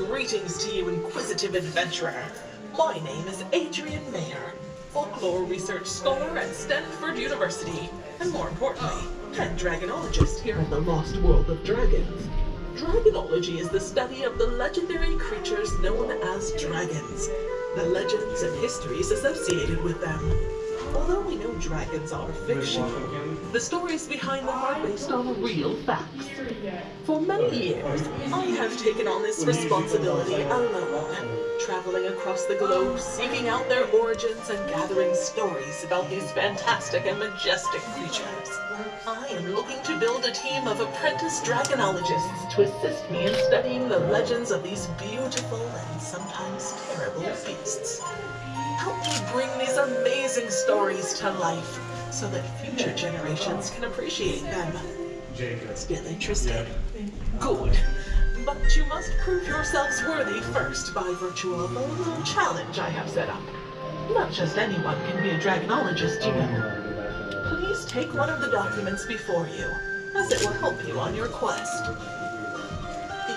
Greetings to you, inquisitive adventurer. My name is Adrian Mayer, folklore research scholar at Stanford University, and more importantly, head dragonologist here in the lost world of dragons. Dragonology is the study of the legendary creatures known as dragons, the legends and histories associated with them. Although we know dragons are fictional, the stories behind them are based on real facts. For many years, I have taken on this responsibility alone, traveling across the globe, seeking out their origins and gathering stories about these fantastic and majestic creatures. I am looking to build a team of apprentice dragonologists to assist me in studying the legends of these beautiful and sometimes terrible beasts. Help me bring these amazing stories to life so that future generations can appreciate them. Still interested? Good. But you must prove yourselves worthy first by virtue of a little challenge I have set up. Not just anyone can be a dragonologist, you know. Please take one of the documents before you, as it will help you on your quest.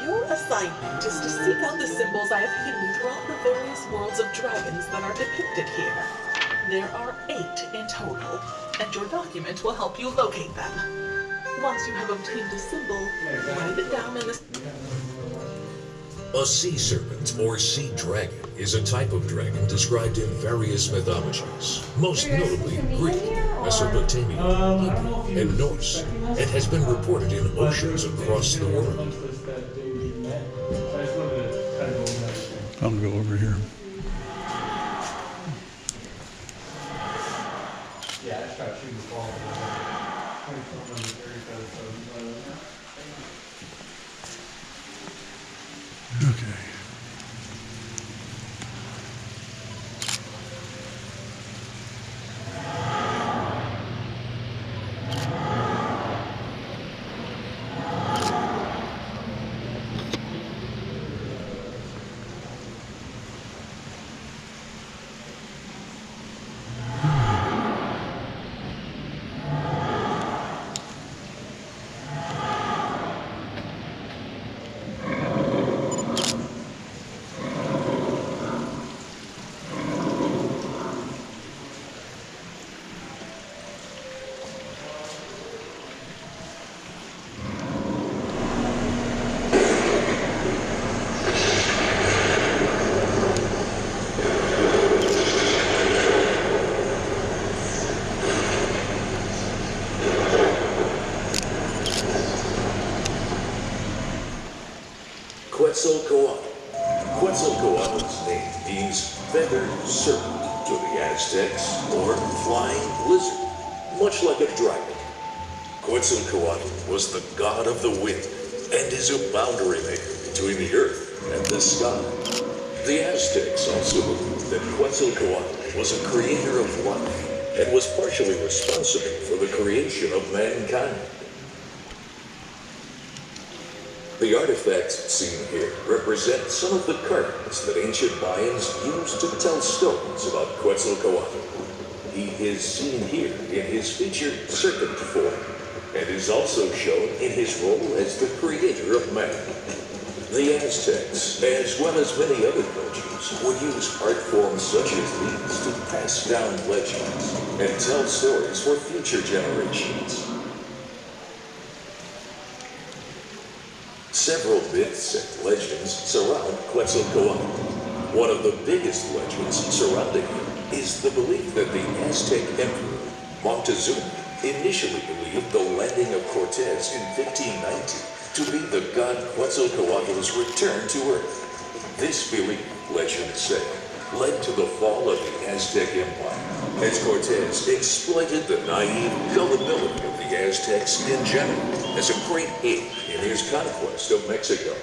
Your assignment is to seek out the symbols I have hidden throughout the various worlds of dragons that are depicted here. There are 8 in total, and your document will help you locate them. Once you have obtained a symbol, write it down in the... A sea serpent or sea dragon is a type of dragon described in various mythologies, most notably Greek, Mesopotamian, Hebrew, and Norse, and has been reported in oceans across the world. I'm gonna go over here. Yeah, I just got to shoot the ball. Okay. Quetzalcoatl's name means feathered serpent to the Aztecs, or flying lizard, much like a dragon. Quetzalcoatl was the god of the wind and is a boundary maker between the earth and the sky. The Aztecs also believed that Quetzalcoatl was a creator of life and was partially responsible for the creation of mankind. The artifacts seen here represent some of the carvings that ancient Mayans used to tell stories about Quetzalcoatl. He is seen here in his featured serpent form, and is also shown in his role as the creator of man. The Aztecs, as well as many other cultures, would use art forms such as these to pass down legends and tell stories for future generations. Several myths and legends surround Quetzalcoatl. One of the biggest legends surrounding him is the belief that the Aztec emperor, Montezuma, initially believed the landing of Cortez in 1590 to be the god Quetzalcoatl's return to Earth. This belief, legends say, led to the fall of the Aztec Empire, as Cortez exploited the naive gullibility of the Aztecs in general as a great aid in his conquest of Mexico.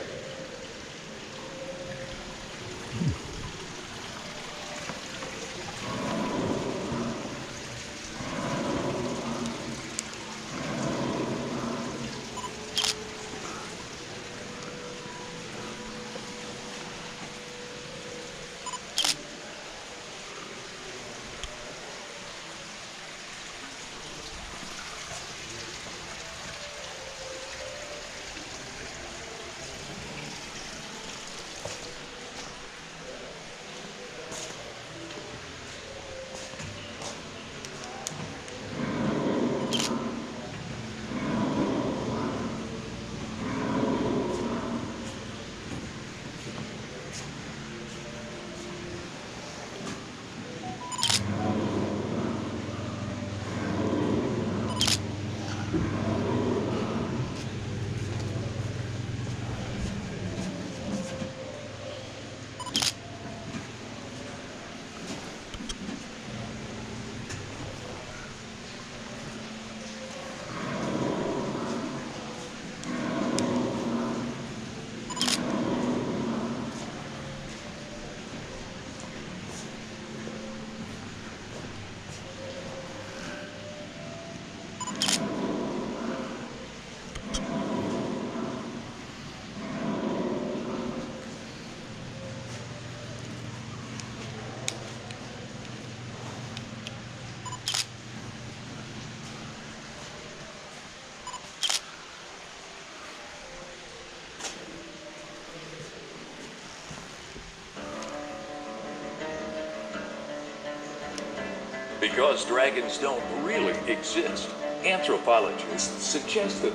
Because dragons don't really exist, anthropologists suggest that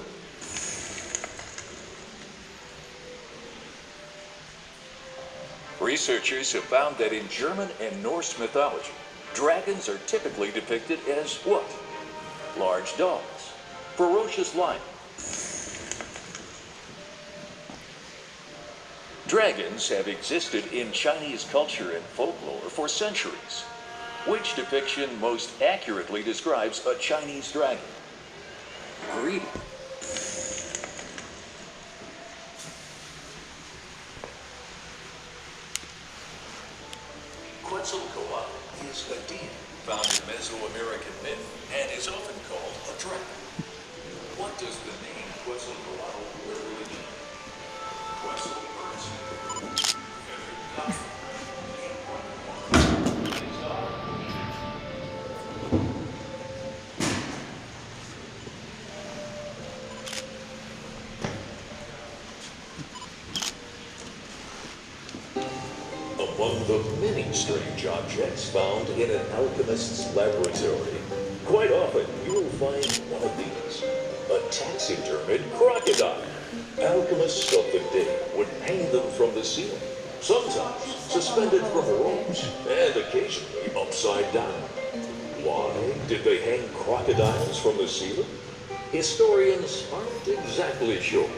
researchers have found that in German and Norse mythology, dragons are typically depicted as what? Large dogs, ferocious lions. Dragons have existed in Chinese culture and folklore for centuries. Which depiction most accurately describes a Chinese dragon? Greedy. Quetzalcoatl is a deity found in Mesoamerican myth and is often called a dragon. What does the name Quetzalcoatl literally mean? Quetzal birds. Among the many strange objects found in an alchemist's laboratory, quite often you will find one of these, a taxidermied crocodile. Alchemists of the day would hang them from the ceiling, sometimes suspended from ropes, and occasionally upside down. Why did they hang crocodiles from the ceiling? Historians aren't exactly sure,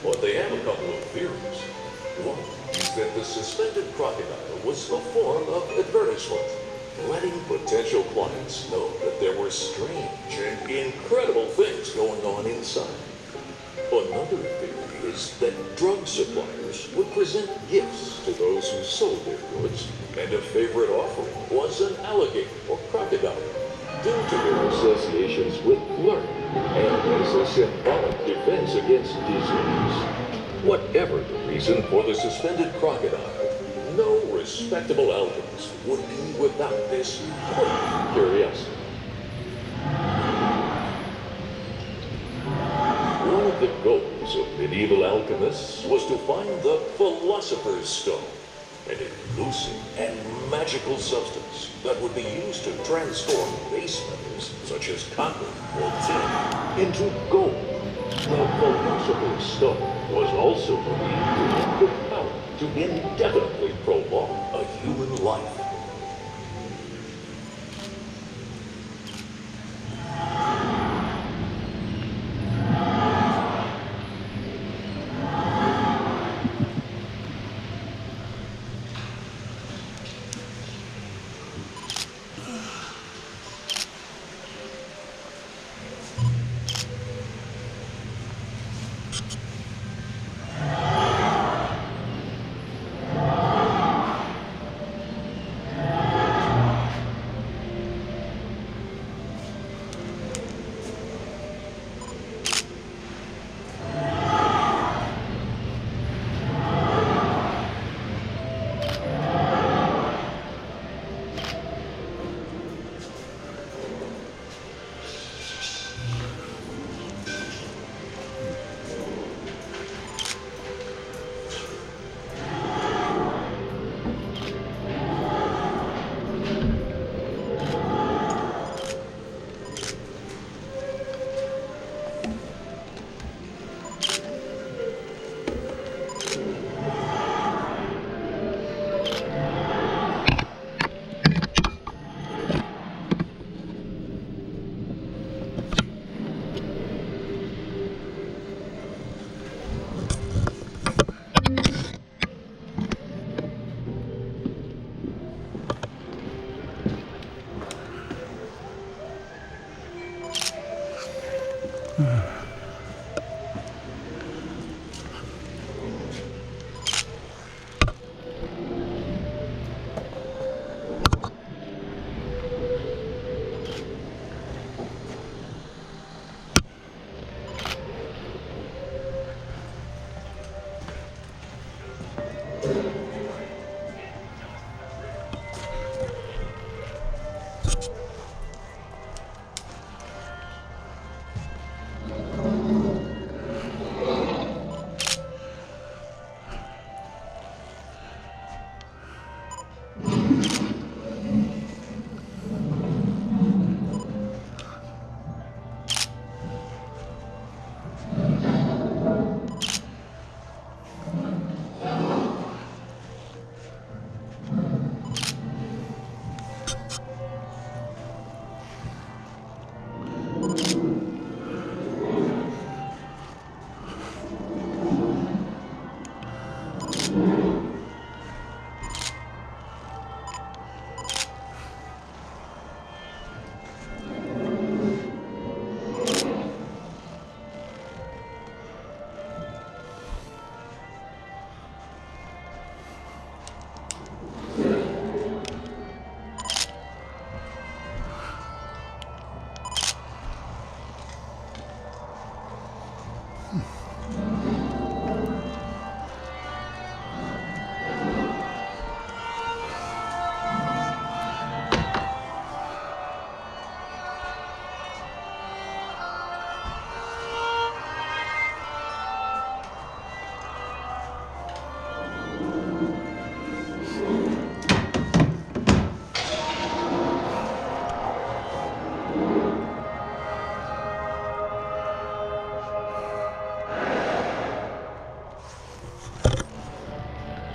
but they have a couple of theories. One is that the suspended crocodile was a form of advertisement, letting potential clients know that there were strange and incredible things going on inside. Another theory is that drug suppliers would present gifts to those who sold their goods, and a favorite offering was an alligator or crocodile, due to their associations with learning and as a symbolic defense against disease. Whatever the reason for the suspended crocodile, no respectable alchemist would be without this quirky curiosity. One of the goals of medieval alchemists was to find the philosopher's stone, an elusive and magical substance that would be used to transform base metals such as copper or tin into gold. The philosopher's stone was also believed to have the power to indefinitely prolong a human life.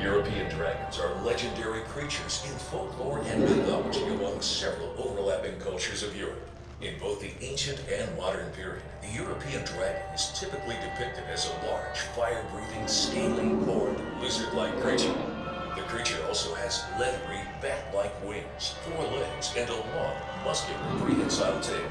European dragons are legendary creatures in folklore and mythology among several overlapping cultures of Europe. In both the ancient and modern period, the European dragon is typically depicted as a large, fire-breathing, scaly, horned, lizard-like creature. The creature also has leathery, bat-like wings, 4 legs, and a long, muscular, prehensile tail.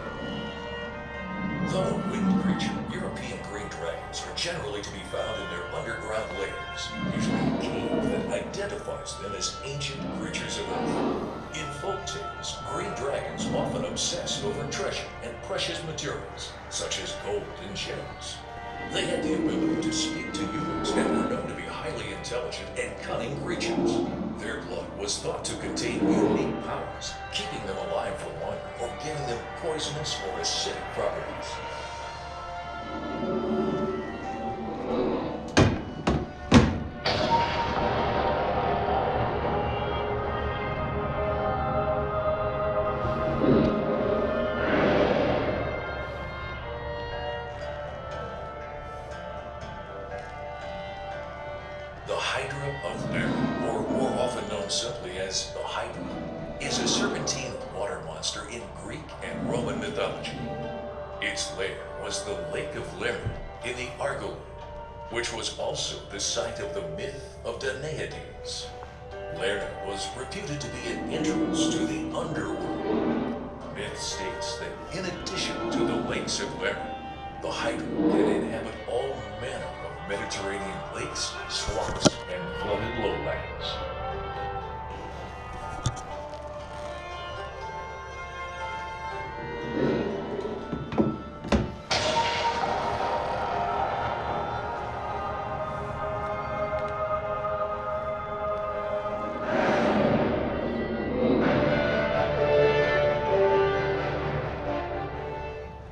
Though a winged creature, European green dragons are generally to be found in their underground layers, usually a cave that identifies them as ancient creatures of Earth. In folk tales, green dragons often obsess over treasure and precious materials, such as gold and gems. They had the ability to speak to humans and were known to be highly intelligent and cunning creatures. Their blood was thought to contain unique powers, keeping them alive for longer or giving them poisonous or acidic properties. The Hydra of Lerna, or more often known simply as the Hydra, is a serpentine water monster in Greek and Roman mythology. Its lair was the Lake of Lerna in the Argolid, which was also the site of the myth of Danaedes. Lerna was reputed to be an entrance to the underworld. Myth states that in addition to the lakes of Lerna, the Hydra can inhabit all manner of Mediterranean lakes, swamps, and flooded lowlands.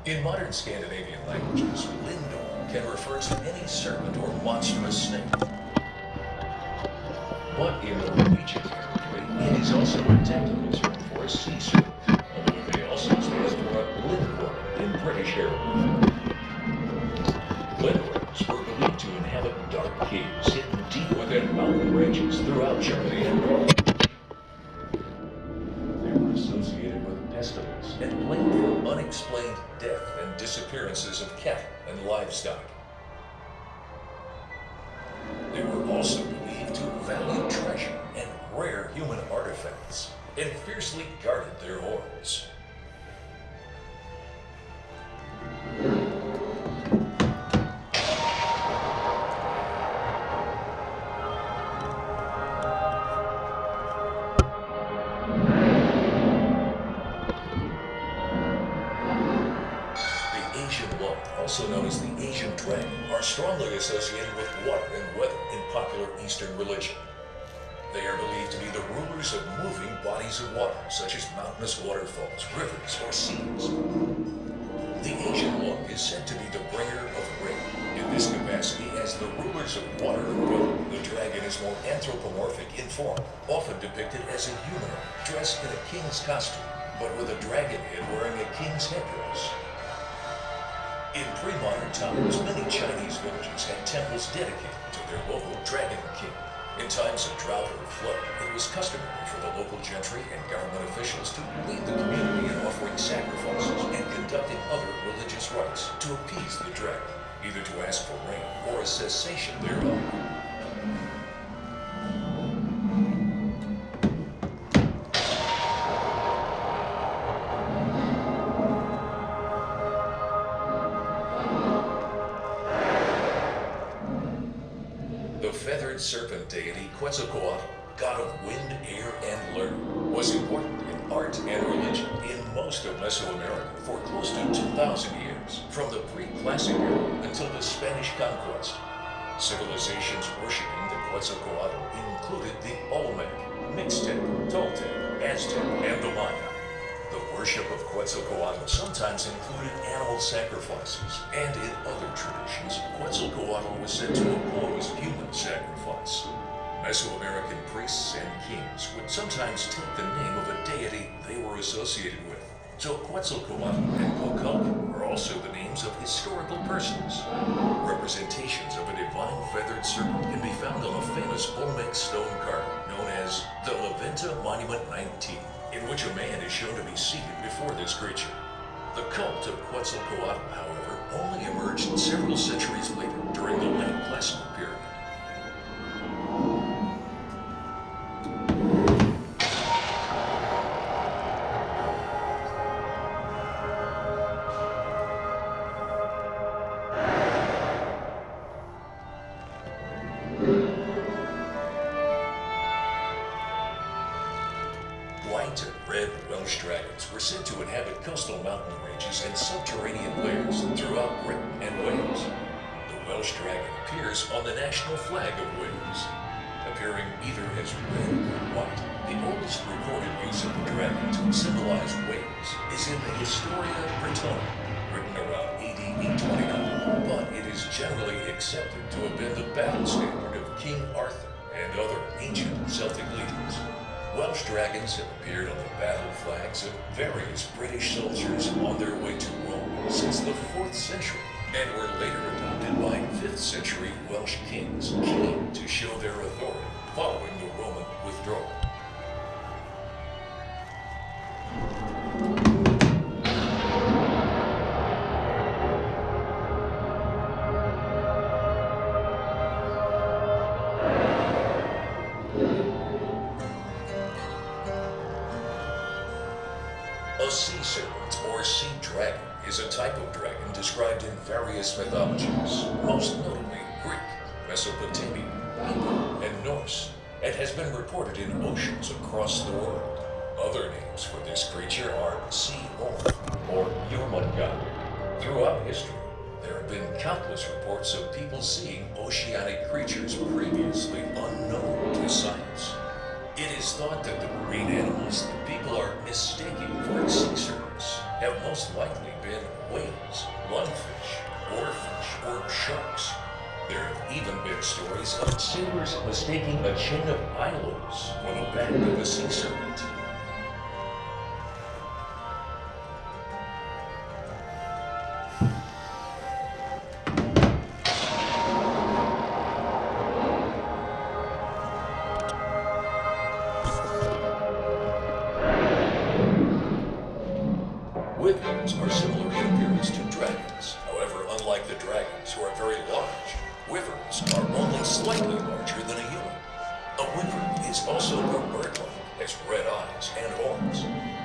In modern Scandinavian languages, lindor can refer to any serpent or monstrous snake. But in Norwegian territory, it is also a technical term for a sea serpent, although it may also stand for a lindor in British Arabic. Lindworms were believed to inhabit dark caves hidden deep within mountain ranges throughout Germany and Norway. They were associated with pestilence and blamed for unexplained death and disappearances of cattle and livestock. They were also believed to value treasure and rare human artifacts, and fiercely guarded their hoards. Also known as the Asian dragon, are strongly associated with water and weather in popular Eastern religion. They are believed to be the rulers of moving bodies of water, such as mountainous waterfalls, rivers, or seas. The Asian Look is said to be the bringer of rain. In this capacity, as the rulers of water and weather, the dragon is more anthropomorphic in form, often depicted as a humanoid, dressed in a king's costume, but with a dragon head wearing a king's headdress. In pre-modern times, many Chinese villages had temples dedicated to their local dragon king. In times of drought or flood, it was customary for the local gentry and government officials to lead the community in offering sacrifices and conducting other its rights to appease the dragon, either to ask for rain or a cessation thereof. The feathered serpent deity Quetzalcoatl, god of wind, air, and learning, was important in art and religion in most of Mesoamerica for close to 2,000 years, from the pre-classic era until the Spanish conquest. Civilizations worshipping the Quetzalcoatl included the Olmec, Mixtec, Toltec, Aztec, and the Maya. The worship of Quetzalcoatl sometimes included animal sacrifices, and in other traditions, Quetzalcoatl was said to oppose human sacrifice. Mesoamerican priests and kings would sometimes take the name of a deity they were associated with. So Quetzalcoatl and Cuauhtémoc are also the names of historical persons. Representations of a divine feathered serpent can be found on a famous Olmec stone carving known as the La Venta Monument 19, in which a man is shown to be seated before this creature. The cult of Quetzalcoatl, however, only emerged several centuries later during the late Classical period. White and red Welsh dragons were said to inhabit coastal mountain ranges and subterranean layers throughout Britain and Wales. The Welsh dragon appears on the national flag of Wales, appearing either as red or white. The oldest recorded use of the dragon to symbolize Wales is in the Historia Britannica, written around AD 829, but it is generally accepted to have been the battle standard of King Arthur and other ancient Celtic leaders. Welsh dragons have appeared on the battle flags of various British soldiers on their way to Rome since the 4th century, and were later adopted by 5th century Welsh kings keen to show their authority following the Roman withdrawal. A sea serpent or sea dragon is a type of dragon described in various mythologies, most notably Greek, Mesopotamian, Hebrew, and Norse, and has been reported in oceans across the world. Other names for this creature are sea orm or Jormungand. Throughout history, there have been countless reports of people seeing oceanic creatures previously unknown to science. It is thought that the marine animals that people are mistaking for sea serpents have most likely been whales, lungfish, oarfish, or sharks. There have even been stories of sailors mistaking a chain of islands for the back of a sea serpent. Wyverns are similar in appearance to dragons. However, unlike the dragons, who are very large, wyverns are only slightly larger than a human. A wyvern is also more bird-like, has red eyes and horns.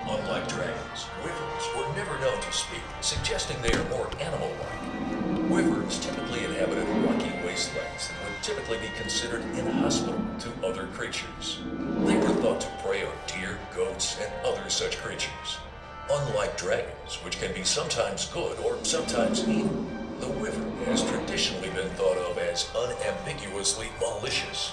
Unlike dragons, wyverns were never known to speak, suggesting they are more animal-like. Wyverns typically inhabited rocky wastelands that would typically be considered inhospitable to other creatures. They were thought to prey on deer, goats, and other such creatures. Unlike dragons, which can be sometimes good or sometimes evil, the wyvern has traditionally been thought of as unambiguously malicious.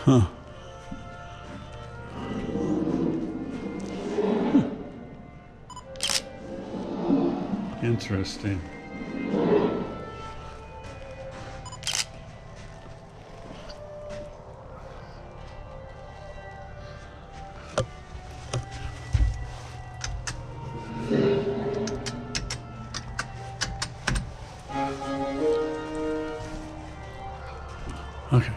Huh. Interesting. Okay.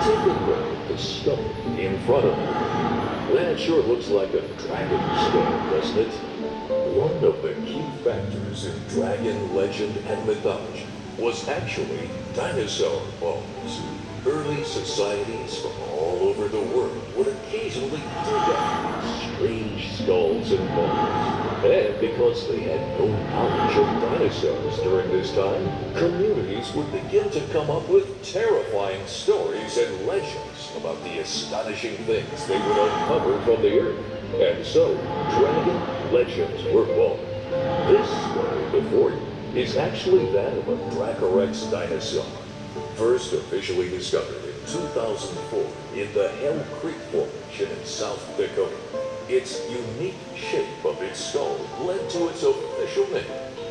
Take a look at the stone in front of you. That sure looks like a dragon skull, doesn't it? One of the key factors in dragon legend and mythology was actually dinosaur bones. Early societies from all over the world would occasionally dig up these strange skulls and bones. And because they had no knowledge of dinosaurs during this time, communities would begin to come up with terrifying stories and legends about the astonishing things they would uncover from the earth. And so, dragon legends were born. This story before you is actually that of a Dracorex dinosaur, first officially discovered in 2004 in the Hell Creek Formation in South Dakota. Its unique shape of its skull led to its official name,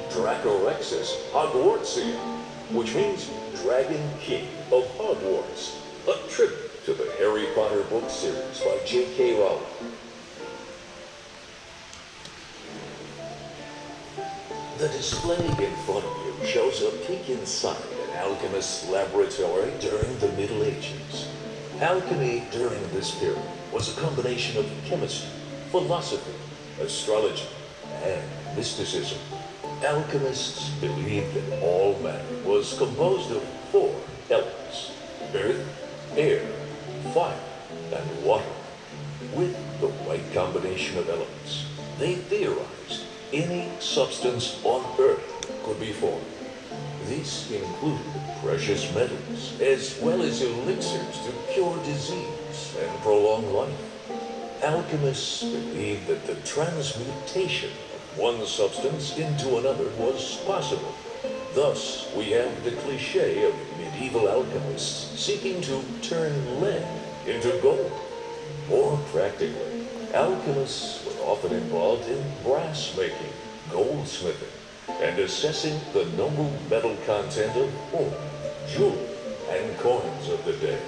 Dracorexus hogwartsium, which means Dragon King of Hogwarts, a tribute to the Harry Potter book series by J.K. Rowling. The display in front of you shows a peek inside an alchemist's laboratory during the Middle Ages. Alchemy during this period was a combination of chemistry, philosophy, astrology, and mysticism. Alchemists believed that all matter was composed of 4 elements: earth, air, fire, and water. With the right combination of elements, they theorized any substance on earth could be formed. These included precious metals, as well as elixirs to cure disease and prolong life. Alchemists believed that the transmutation of one substance into another was possible. Thus, we have the cliché of medieval alchemists seeking to turn lead into gold. More practically, alchemists were often involved in brass making, goldsmithing, and assessing the noble metal content of ore, jewelry, and coins of the day.